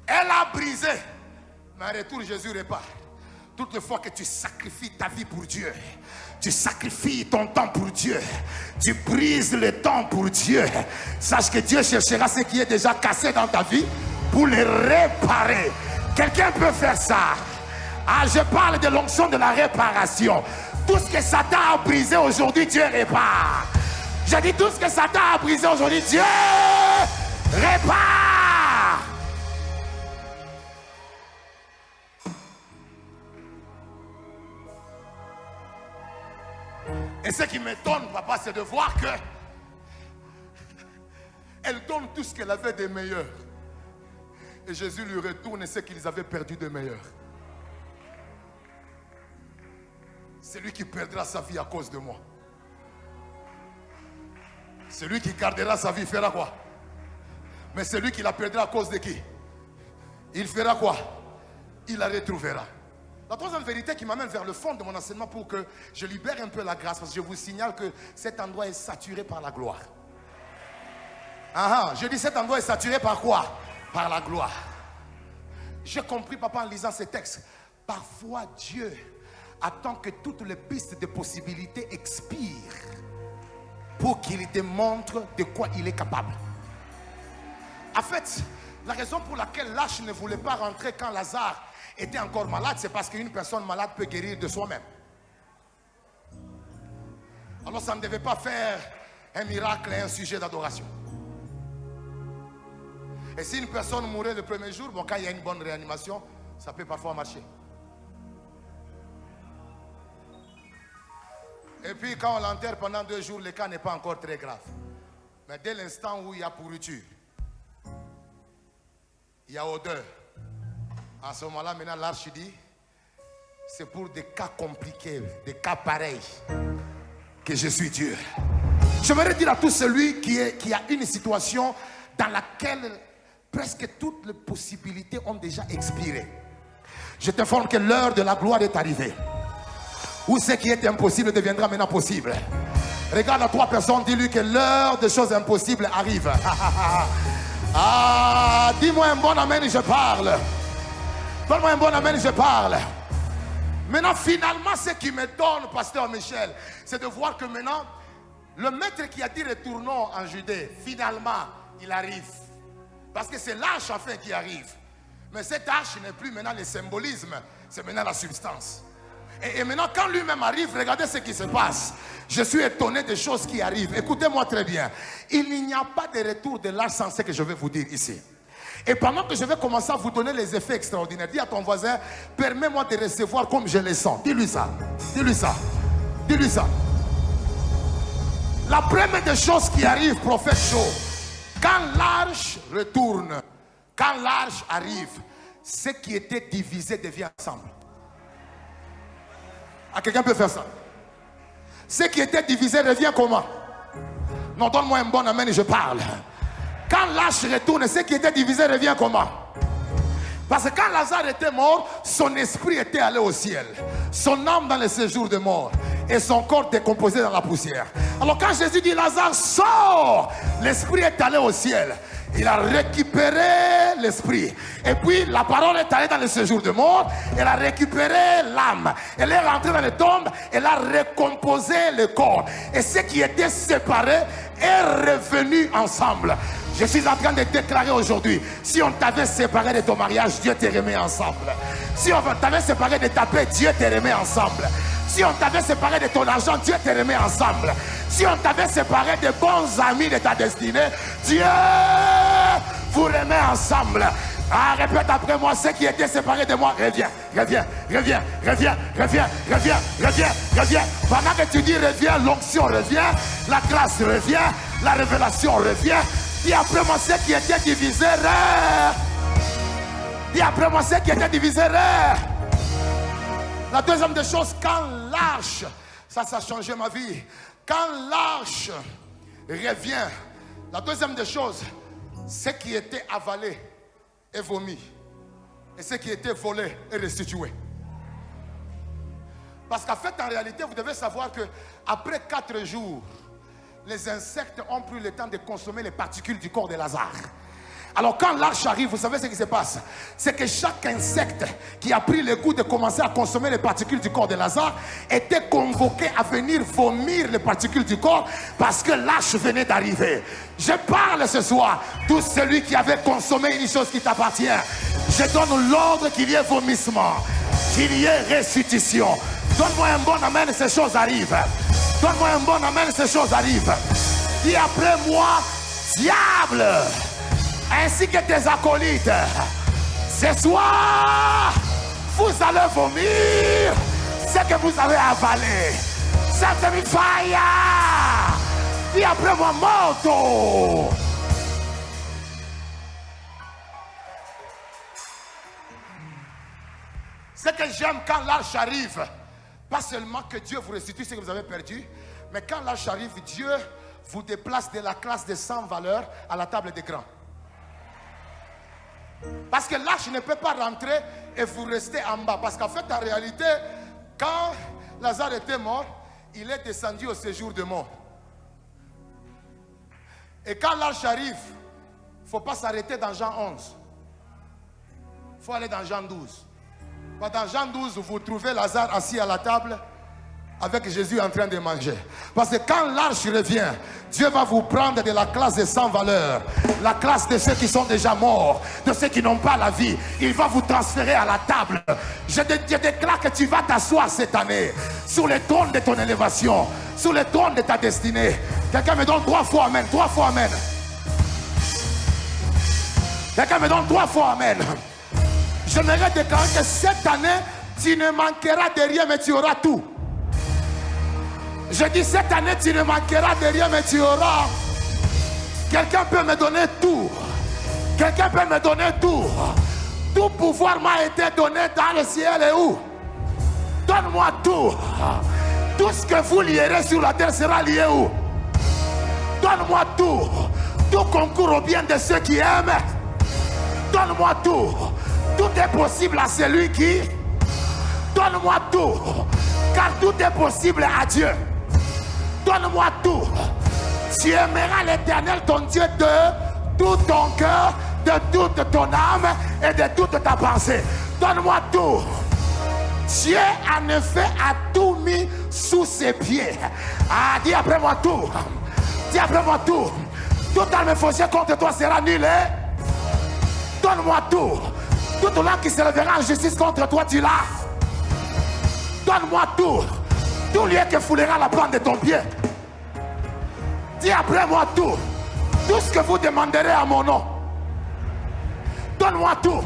Elle a brisé, mais en retour Jésus répare. Toutefois que tu sacrifies ta vie pour Dieu, tu sacrifies ton temps pour Dieu, tu brises le temps pour Dieu, sache que Dieu cherchera ce qui est déjà cassé dans ta vie pour le réparer. Quelqu'un peut faire ça? Je parle de l'onction de la réparation. Tout ce que Satan a brisé aujourd'hui, Dieu répare. Je dis tout ce que Satan a brisé aujourd'hui, Dieu répare. Et ce qui m'étonne, papa, c'est de voir que elle donne tout ce qu'elle avait de meilleur. Et Jésus lui retourne ce qu'ils avaient perdu de meilleur. Celui qui perdra sa vie à cause de moi. Celui qui gardera sa vie fera quoi? Mais celui qui la perdra à cause de qui? Il fera quoi? Il la retrouvera. La troisième vérité qui m'amène vers le fond de mon enseignement pour que je libère un peu la grâce, parce que je vous signale que cet endroit est saturé par la gloire. Je dis cet endroit est saturé par quoi? Par la gloire. J'ai compris, papa, en lisant ces textes. Parfois, Dieu attend que toutes les pistes de possibilités expirent pour qu'il démontre de quoi il est capable. En fait, la raison pour laquelle Lâche ne voulait pas rentrer quand Lazare était encore malade, c'est parce qu'une personne malade peut guérir de soi-même. Alors ça ne devait pas faire un miracle et un sujet d'adoration. Et si une personne mourait le premier jour, bon, quand il y a une bonne réanimation, ça peut parfois marcher. Et puis quand on l'enterre pendant 2 jours, le cas n'est pas encore très grave. Mais dès l'instant où il y a pourriture, il y a odeur. À ce moment-là, maintenant, l'arche dit, c'est pour des cas compliqués, des cas pareils, que je suis Dieu. J'aimerais dire à tout celui qui a une situation dans laquelle presque toutes les possibilités ont déjà expiré. Je t'informe que l'heure de la gloire est arrivée. Où ce qui est impossible deviendra maintenant possible. Regarde à 3 personnes, dis-lui que l'heure des choses impossibles arrive. Ah, dis-moi un bon amen, je parle. Donne-moi un bon amen, je parle. Maintenant, finalement, ce qui me donne, pasteur Michel, c'est de voir que maintenant, le maître qui a dit retournons en Judée, finalement, il arrive. Parce que c'est l'arche enfin qui arrive. Mais cette arche n'est plus maintenant le symbolisme, c'est maintenant la substance. Et maintenant, quand lui-même arrive, regardez ce qui se passe. Je suis étonné des choses qui arrivent. Écoutez-moi très bien. Il n'y a pas de retour de l'arche sans ce que je vais vous dire ici. Et pendant que je vais commencer à vous donner les effets extraordinaires, dis à ton voisin, permets-moi de recevoir comme je les sens. Dis-lui ça. Dis-lui ça. Dis-lui ça. La première des choses qui arrive, prophète Joe, quand l'arche retourne, quand l'arche arrive, ce qui était divisé devient ensemble. Ah, quelqu'un peut faire ça? Ce qui était divisé revient comment? Non, donne-moi un bon amen et je parle. Quand l'arche retourne, ce qui était divisé revient comment? Parce que quand Lazare était mort, son esprit était allé au ciel, son âme dans le séjour de mort et son corps décomposé dans la poussière. Alors quand Jésus dit Lazare sort, l'esprit est allé au ciel. Il a récupéré l'esprit. Et puis la parole est allée dans le séjour de mort. Elle a récupéré l'âme. Elle est rentrée dans les tombes. Elle a recomposé le corps. Et ce qui était séparé est revenu ensemble. Je suis en train de déclarer aujourd'hui, si on t'avait séparé de ton mariage, Dieu te remet ensemble. Si on t'avait séparé de ta paix, Dieu te remet ensemble. Si on t'avait séparé de ton argent, Dieu te remet ensemble. Si on t'avait séparé de bons amis de ta destinée, Dieu vous remet ensemble. Ah, répète après moi, ceux qui étaient séparés de moi, reviens, reviens, reviens, reviens, reviens, reviens, reviens, reviens. Pendant que tu dis reviens, l'onction revient, la grâce revient, la révélation revient. Dis après moi, ceux qui étaient divisés, dis après moi, ceux qui étaient divisés, La deuxième des choses, quand l'arche, ça a changé ma vie. Quand l'arche revient, la deuxième des choses, ce qui était avalé est vomi. Et ce qui était volé est restitué. Parce qu'en fait, en réalité, vous devez savoir que après 4 jours, les insectes ont pris le temps de consommer les particules du corps de Lazare. Alors quand l'arche arrive, vous savez ce qui se passe? C'est que chaque insecte qui a pris le goût de commencer à consommer les particules du corps de Lazare était convoqué à venir vomir les particules du corps parce que l'arche venait d'arriver. Je parle ce soir, tout celui qui avait consommé une chose qui t'appartient, je donne l'ordre qu'il y ait vomissement, qu'il y ait restitution. Donne-moi un bon amen, ces choses arrivent. Donne-moi un bon amen, ces choses arrivent. Dis après moi, diable, ainsi que tes acolytes, ce soir, vous allez vomir ce que vous avez avalé. Set me fire. Dis après moi, morto. Ce que j'aime quand l'arche arrive, pas seulement que Dieu vous restitue ce que vous avez perdu, mais quand l'arche arrive, Dieu vous déplace de la classe de 100 valeurs à la table des grands. Parce que l'arche ne peut pas rentrer et vous restez en bas. Parce qu'en fait, en réalité, quand Lazare était mort, il est descendu au séjour de mort. Et quand l'arche arrive, il ne faut pas s'arrêter dans Jean 11. Il faut aller dans Jean 12. Dans Jean 12, vous trouvez Lazare assis à la table avec Jésus en train de manger. Parce que quand l'arche revient, Dieu va vous prendre de la classe de 100 valeurs, la classe de ceux qui sont déjà morts, de ceux qui n'ont pas la vie. Il va vous transférer à la table. Je déclare que tu vas t'asseoir cette année sur le trône de ton élévation, sur le trône de ta destinée. Quelqu'un me donne 3 fois amen, 3 fois amen. Quelqu'un me donne 3 fois amen. J'aimerais déclarer que cette année, tu ne manqueras de rien, mais tu auras tout. Je dis cette année, tu ne manqueras de rien, mais tu auras Quelqu'un peut me donner tout. Quelqu'un peut me donner tout. Tout pouvoir m'a été donné dans le ciel et où? Donne-moi tout. Tout ce que vous lierez sur la terre sera lié où? Donne-moi tout. Tout concourt au bien de ceux qui aiment. Donne-moi tout. Tout est possible à celui qui... Donne-moi tout. Car tout est possible à Dieu. Donne-moi tout. Tu aimeras l'Éternel ton Dieu de tout ton cœur, de toute ton âme et de toute ta pensée. Donne-moi tout. Dieu en effet a tout mis sous ses pieds. Ah, dis après moi tout. Dis après moi tout. Toute arme faussée contre toi sera nulle. Donne-moi tout. Toute langue qui se lèvera en justice contre toi, tu l'as. Donne-moi tout. Tout lieu que foulera la plante de ton pied. Dis après moi tout. Tout ce que vous demanderez à mon nom. Donne-moi tout.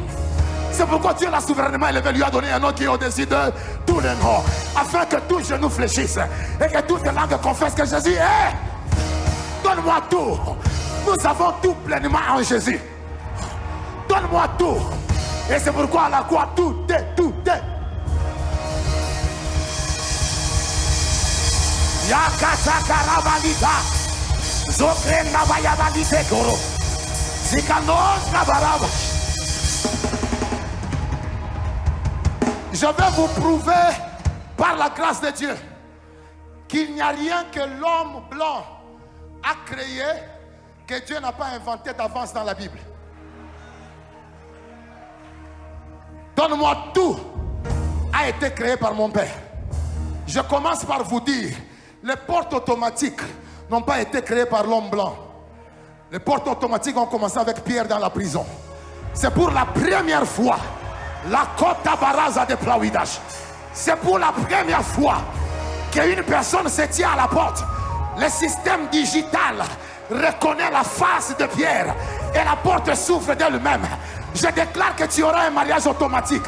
C'est pourquoi Dieu l'a souverainement élevé, lui a donné un nom qui est au-dessus de tous les noms. Afin que tout genou fléchisse et que toute langue confesse que Jésus est. Donne-moi tout. Nous avons tout pleinement en Jésus. Donne-moi tout. Et c'est pourquoi à la croix tout est, tout est. Yakatakaravaliga. Zokrena Bayabadite Koro. Zikanos Nabaraba. Je vais vous prouver par la grâce de Dieu qu'il n'y a rien que l'homme blanc a créé que Dieu n'a pas inventé d'avance dans la Bible. Donne-moi tout a été créé par mon Père. Je commence par vous dire, les portes automatiques n'ont pas été créées par l'homme blanc. Les portes automatiques ont commencé avec Pierre dans la prison. C'est pour la première fois la Kota Baraza de Plawidage. C'est pour la première fois qu'une personne se tient à la porte. Le système digital reconnaît la face de Pierre et la porte s'ouvre d'elle-même. Je déclare que tu auras un mariage automatique,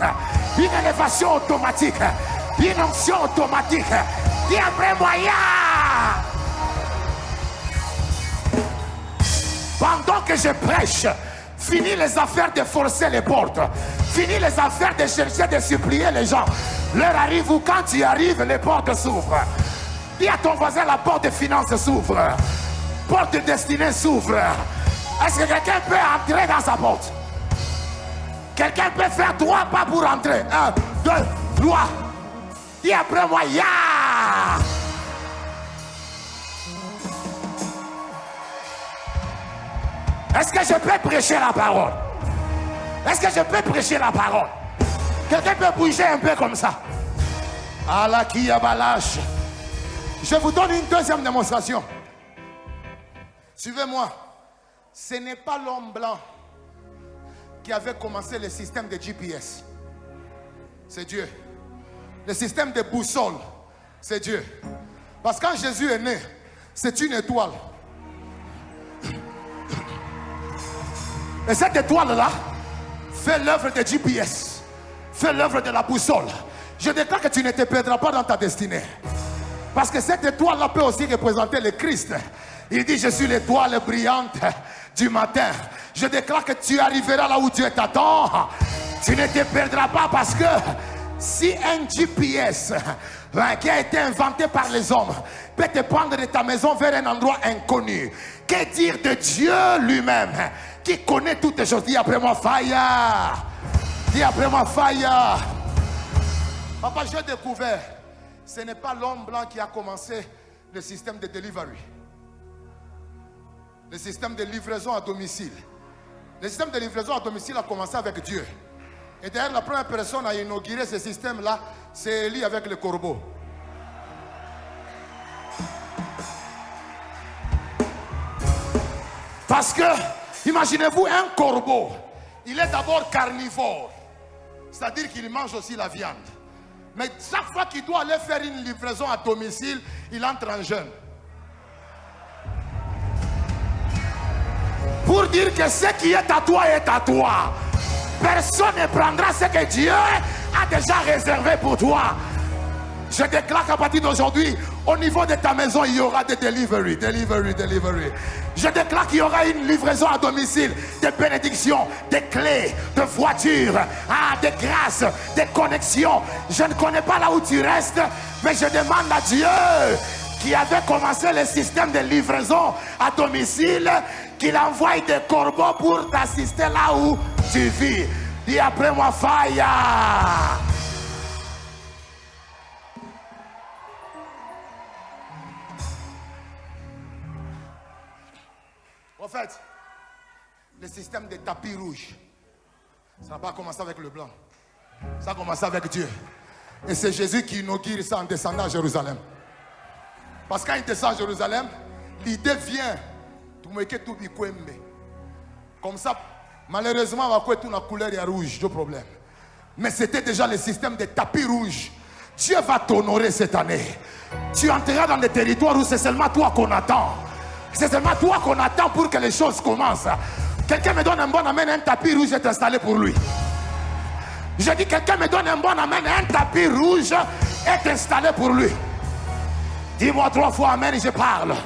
une élévation automatique, une onction automatique. Dis après moi, ya! Pendant que je prêche, fini les affaires de forcer les portes. Fini les affaires de chercher, de supplier les gens. L'heure arrive où quand tu arrives, les portes s'ouvrent. Dis à ton voisin, la porte de finances s'ouvre. Porte de destinée s'ouvre. Est-ce que quelqu'un peut entrer dans sa porte? Quelqu'un peut faire 3 pas pour entrer. 1, 2, 3. Dis après moi, ya! Est-ce que je peux prêcher la parole? Est-ce que je peux prêcher la parole? Quelqu'un peut bouger un peu comme ça. Allah qui a balâche. Je vous donne une deuxième démonstration. Suivez-moi. Ce n'est pas l'homme blanc qui avait commencé le système de GPS. C'est Dieu. Le système de boussole, c'est Dieu. Parce que quand Jésus est né, c'est une étoile. Et cette étoile-là fait l'œuvre de GPS, fait l'œuvre de la boussole. Je déclare que tu ne te perdras pas dans ta destinée. Parce que cette étoile-là peut aussi représenter le Christ. Il dit, je suis l'étoile brillante du matin. Je déclare que tu arriveras là où Dieu t'attend. Tu ne te perdras pas parce que si un GPS qui a été inventé par les hommes peut te prendre de ta maison vers un endroit inconnu, que dire de Dieu lui-même qui connaît toutes les choses? Dis après moi, fire. Dis après moi, fire. Papa, j'ai découvert, ce n'est pas l'homme blanc qui a commencé le système de delivery. Le système de livraison à domicile. Le système de livraison à domicile a commencé avec Dieu. Et d'ailleurs, la première personne à inaugurer ce système-là, c'est Élie avec le corbeau. Parce que, imaginez-vous un corbeau. Il est d'abord carnivore. C'est-à-dire qu'il mange aussi la viande. Mais chaque fois qu'il doit aller faire une livraison à domicile, il entre en jeûne. Pour dire que ce qui est à toi est à toi. Personne ne prendra ce que Dieu a déjà réservé pour toi. Je déclare qu'à partir d'aujourd'hui, Au niveau de ta maison, il y aura des delivery. Je déclare qu'il y aura une livraison à domicile, des bénédictions, des clés, de voitures, des grâces, des connexions. Je ne connais pas là où tu restes, mais je demande à Dieu qui avait commencé le système de livraison à domicile, qu'il envoie des corbeaux pour t'assister là où tu vis. Dis après moi, fire. En fait, le système des tapis rouges, ça n'a pas commencé avec le blanc. Ça a commencé avec Dieu. Et c'est Jésus qui inaugure ça en descendant à Jérusalem. Parce que quand il descend à Jérusalem, l'idée vient. Comme ça, malheureusement, on va tout la couleur est rouge, de problème. Mais c'était déjà le système des tapis rouges. Dieu va t'honorer cette année. Tu entreras dans des territoires où c'est seulement toi qu'on attend. C'est seulement toi qu'on attend pour que les choses commencent. Quelqu'un me donne un bon amen, un tapis rouge est installé pour lui. Je dis quelqu'un me donne un bon amen, un tapis rouge est installé pour lui. Dis-moi 3 fois amen et je parle.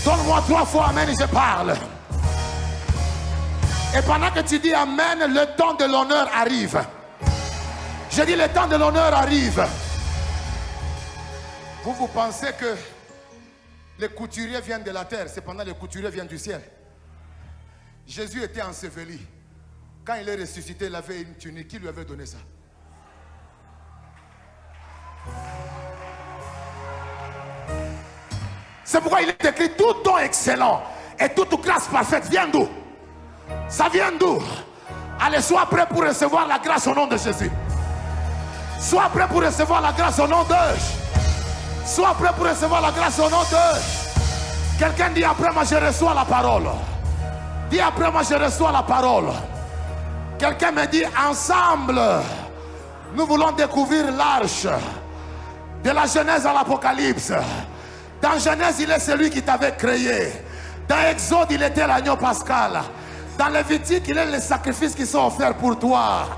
Donne-moi 3 fois amen et je parle. Et pendant que tu dis amen, le temps de l'honneur arrive. Je dis le temps de l'honneur arrive. Vous pensez que les couturiers viennent de la terre, cependant les couturiers viennent du ciel. Jésus était enseveli. Quand il est ressuscité, il avait une tunique. Qui lui avait donné ça? C'est pourquoi il est écrit tout don excellent et toute grâce parfaite vient d'où? Ça vient d'où? Allez, sois prêt pour recevoir la grâce au nom de Jésus. Sois prêt pour recevoir la grâce au nom de Jésus. Sois prêt pour recevoir la grâce au nom de... Quelqu'un dit après moi je reçois la parole. Dis après moi je reçois la parole. Quelqu'un me dit ensemble nous voulons découvrir l'arche de la Genèse à l'Apocalypse. Dans Genèse il est celui qui t'avait créé. Dans Exode il était l'agneau pascal. Dans Lévitique il est les sacrifices qui sont offerts pour toi.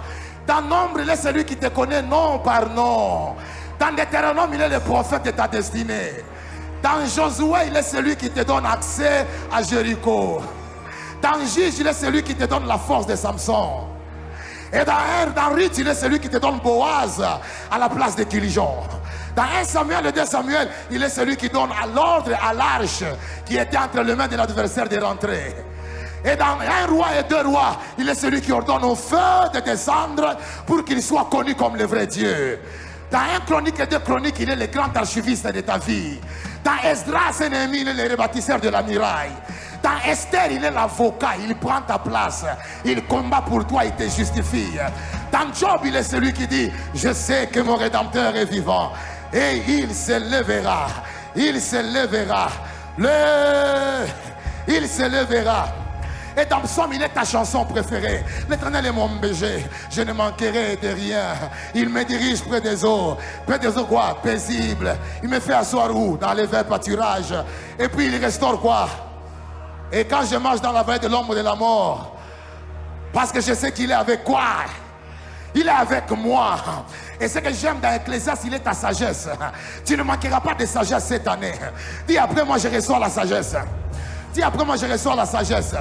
Dans Nombre il est celui qui te connaît nom par nom. Dans Deutéronome, il est le prophète de ta destinée. Dans Josué, il est celui qui te donne accès à Jéricho. Dans Juge, il est celui qui te donne la force de Samson. Et dans Ruth, il est celui qui te donne Boaz à la place de Kilijon. Dans 1 Samuel et 2 Samuel, il est celui qui donne à l'ordre à l'arche qui était entre les mains de l'adversaire de rentrer. Et dans 1 roi et 2 rois, il est celui qui ordonne au feu de descendre pour qu'il soit connu comme le vrai Dieu. Dans 1 Chronique et 2 Chroniques, il est le grand archiviste de ta vie. Dans Esdras et Néhémie, il est le rebâtisseur de la muraille. Dans Esther, il est l'avocat, il prend ta place. Il combat pour toi, il te justifie. Dans Job, il est celui qui dit, je sais que mon Rédempteur est vivant. Et il se lèvera. Il se lèvera. Il se lèvera. Et dans Psaume, il est ta chanson préférée. L'Éternel est mon berger, je ne manquerai de rien. Il me dirige près des eaux. Près des eaux quoi? Paisible. Il me fait asseoir où? Dans les verts pâturages. Et puis il restaure quoi? Et quand je marche dans la vallée de l'ombre de la mort, parce que je sais qu'il est avec quoi? Il est avec moi. Et ce que j'aime dans Ecclésiaste, il est ta sagesse. Tu ne manqueras pas de sagesse cette année. Dis après moi je reçois la sagesse. Dis après moi je reçois la sagesse.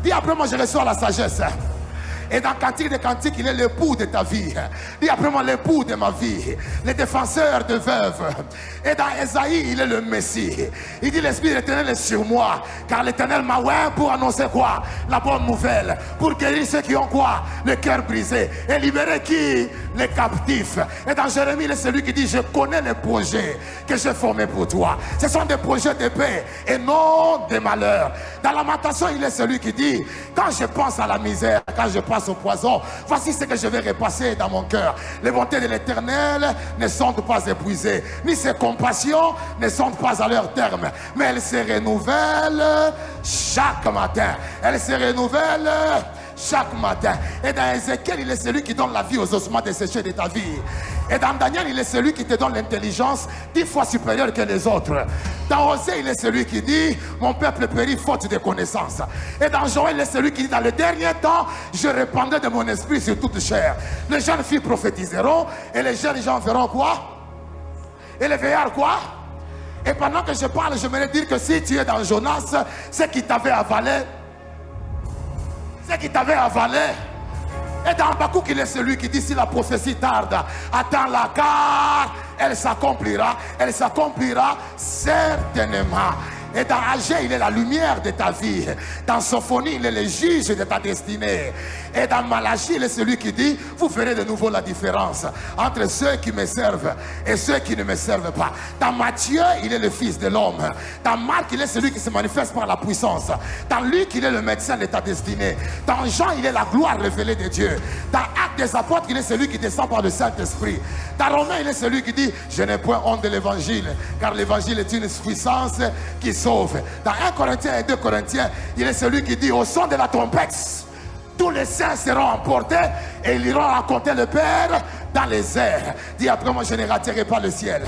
Dis après moi je reçois la sagesse. Et dans Cantique des Cantiques, il est l'époux de ta vie. Dis après moi l'époux de ma vie. Le défenseur de veuves. Et dans Ésaïe, il est le Messie. Il dit l'Esprit de l'Éternel est sur moi. Car l'Éternel m'a oint pour annoncer quoi? La bonne nouvelle. Pour guérir ceux qui ont quoi? Le cœur brisé. Et libérer qui? Les captifs. Et dans Jérémie, il est celui qui dit je connais les projets que j'ai formés pour toi. Ce sont des projets de paix et non de malheur. Dans Lamentation, il est celui qui dit quand je pense à la misère, quand je pense au poison, voici ce que je vais repasser dans mon cœur. Les bontés de l'Éternel ne sont pas épuisées, ni ses compassions ne sont pas à leur terme, mais elles se renouvellent chaque matin. Elles se renouvellent chaque matin. Et dans Ézéchiel, il est celui qui donne la vie aux ossements desséchés de ta vie. Et dans Daniel, il est celui qui te donne l'intelligence 10 fois supérieure que les autres. Dans Osée, il est celui qui dit mon peuple périt faute de connaissances. Et dans Joël, il est celui qui dit dans le dernier temps je répandrai de mon esprit sur toute chair. Les jeunes filles prophétiseront et les jeunes gens verront quoi? Et les vieillards quoi? Et pendant que je parle, j'aimerais dire que si tu es dans Jonas, c'est qui t'avait avalé. C'est qui t'avait avalé. Et dans Habakkuk, il est celui qui dit si la prophétie tarde, attends-la car elle s'accomplira certainement. Et dans Agé, il est la lumière de ta vie. Dans Sophonie, il est le juge de ta destinée. Et dans Malachie, il est celui qui dit vous ferez de nouveau la différence entre ceux qui me servent et ceux qui ne me servent pas. Dans Matthieu, il est le fils de l'homme. Dans Marc, il est celui qui se manifeste par la puissance. Dans Luc, il est le médecin de ta destinée. Dans Jean, il est la gloire révélée de Dieu. Dans Actes des apôtres, il est celui qui descend par le Saint-Esprit. Dans Romains, il est celui qui dit je n'ai point honte de l'évangile, car l'évangile est une puissance qui sauve. Dans 1 Corinthiens et 2 Corinthiens, il est celui qui dit au son de la trompette, tous les saints seront emportés et ils iront raconter le Père dans les airs. Dis après moi, je ne raterai pas le ciel.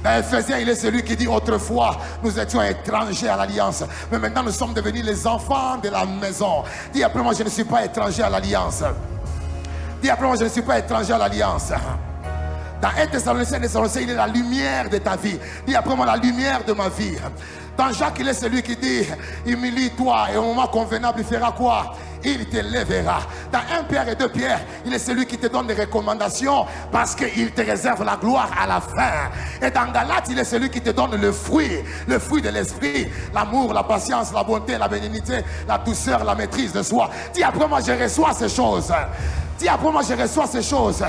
Dans Ephésiens, il est celui qui dit autrefois nous étions étrangers à l'alliance, mais maintenant nous sommes devenus les enfants de la maison. Dis après moi, je ne suis pas étranger à l'alliance. Dis après moi, je ne suis pas étranger à l'alliance. Dans 1 Thessaloniciens, il est la lumière de ta vie. Dis après moi, la lumière de ma vie. Dans Jacques, il est celui qui dit humilie-toi et au moment convenable, il fera quoi? Il te lèvera. Dans 1 Pierre et 2 Pierre, il est celui qui te donne des recommandations parce qu'il te réserve la gloire à la fin. Et dans Galates, il est celui qui te donne le fruit de l'esprit, l'amour, la patience, la bonté, la bénignité, la douceur, la maîtrise de soi. Dis après moi, je reçois ces choses. Dis après moi, je reçois ces choses.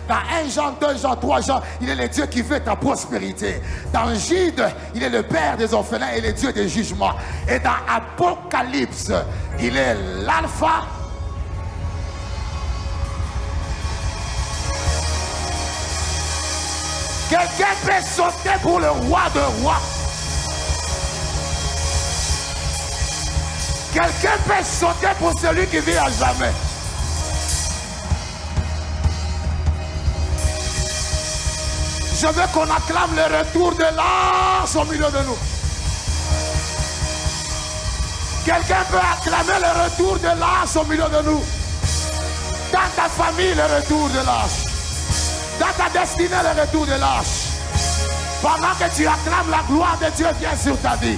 Dans 1 Jean, 2 Jean, 3 Jean, il est le Dieu qui veut ta prospérité. Dans Jude, il est le Père des orphelins et le Dieu des jugements. Et dans Apocalypse, il est l'alpha. Quelqu'un peut sauter pour le roi de rois. Quelqu'un peut sauter pour celui qui vit à jamais. Je veux qu'on acclame le retour de l'âge au milieu de nous. Quelqu'un peut acclamer le retour de l'âge au milieu de nous. Dans ta famille, le retour de l'âge. Dans ta destinée, le retour de l'âge. Pendant que tu acclames, la gloire de Dieu vient sur ta vie.